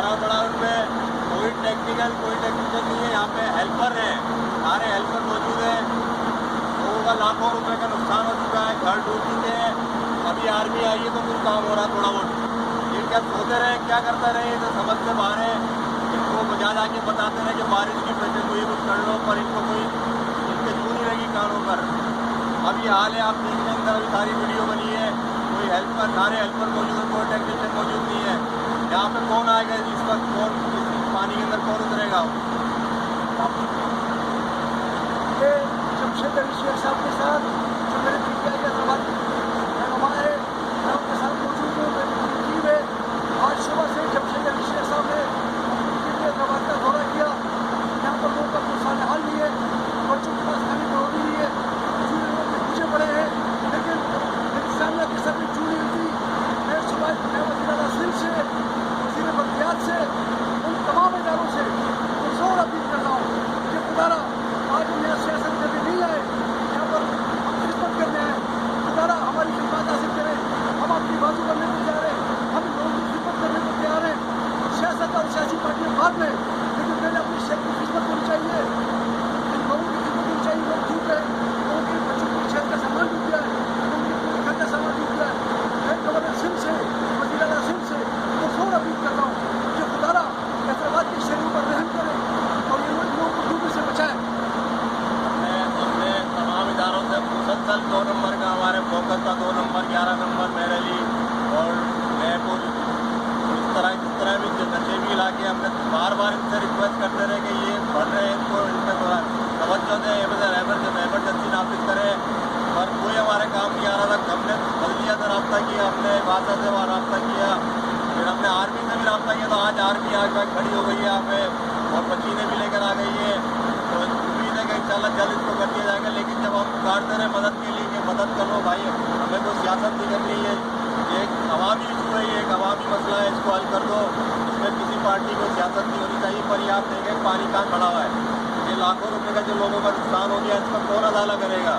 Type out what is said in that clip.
भरा पड़ा है उनमें कोई टेक्निकल नहीं है। यहाँ पे हेल्पर हैं, सारे हेल्पर मौजूद हैं। लोगों का लाखों रुपए का नुकसान हो चुका है, घर डूब चुके हैं। अभी आर्मी आई है तो कुछ काम हो रहा है थोड़ा बहुत। ये क्या सोते रहे, क्या करते रहे, तो समझ से बाहर है। इनको बजा जाके बताते रहे कि बारिश की वजह से कोई कुछ कर लो, पर इनको कोई इनके जू नहीं लगी कानों पर। अभी हाल है, आप देख रहे हैं, अंदर अभी सारी वीडियो बनी है। कोई हेल्पर, सारे हेल्पर मौजूद है, कोई टेक्नीशियन मौजूद नहीं है। यहाँ पे कौन आएगा इस वक्त, कौन पानी के अंदर कौन उतरेगा? ये जमशेद अली शेख साहब के साथ जो मेरे पीटीआई के रहनुमा है, मैं उनके साथ मौजूद हूँ। मेरी टीम है। आज सुबह से जमशेद अली शेख साहब ने हैदराबाद का दौरा किया। यहाँ पर लोगों का कोई साल हाल नहीं है, बच्चों के पास खाने बरौनी नहीं है, पीछे पड़े हैं। लेकिन इंसानियत के सर में चू नहीं होती। मैं सुबह वज़ीर आला सिंध से, वज़ीर बल्दियात से, उन तमाम इदारों से जोर अपील कर रहा हूँ कि खुदारा आज हम यहाँ सियासत करने नहीं आए, यहाँ पर हम खिदमत करने आए। खुदारा हमारी खिदमत हासिल करें, हम आपकी बाजू बनने को तैयार हैं, हम लोगों की खिदमत करने को तैयार हैं। सियासत और सियासी पार्टियाँ बाद में, लेकिन पहले अपनी शहर की खिदमत होनी चाहिए, इन लोगों की खिदमत होनी चाहिए। लोग डूब गए, लोगों के बच्चों की शहर का सामान डूब गया है, उनके पूरे घर का सामान डूब गया है। मैं गवर्नर सिंह से, वज़ीर आला सिंह से तो जोर अपील कर रहा हूँ कि खुदारा हैदराबाद के शहरों पर रहम करें और ये लोगों को डूबने से बचाएं। हमने तमाम इदारों से मुसलसल 2 नंबर का हमारे फोकस था, 2 नंबर 11 नंबर मेरली और महपुर, इस तरह भी नशे भी इलाके हमने बार बार इनसे रिक्वेस्ट करते रहे कि ये बढ़ रहे हैं, इनको इनका थोड़ा तवज्जो दें, एमरजेंसी नाफिज करें, पर कोई हमारे काम नहीं आ रहा था। हमने बल्दिया से रब्ता किया, हमने बादशाह से वहाँ रब्ता किया, फिर हमने आर्मी से भी रब्ता किया। तो आज आर्मी आकर खड़ी हो गई है यहाँ पे और मशीनें भी लेकर आ गई है। तो उम्मीद है कि इंशाल्लाह जल्द इसको कर दिया जाएगा। लेकिन जब हम पुकारते रहे मदद के लिए कि मदद कर लो भाई, हमें कोई सियासत नहीं करनी है, एक अवामी इशू है, ये एक अवामी मसला है, इसको हल कर दो। इसमें किसी पार्टी को सियासत नहीं होनी चाहिए। पर ये आप देखें पानी कहाँ खड़ा हुआ है, ये लाखों रुपए का जो लोगों का नुकसान हो गया, इसका कौन अदाला करेगा?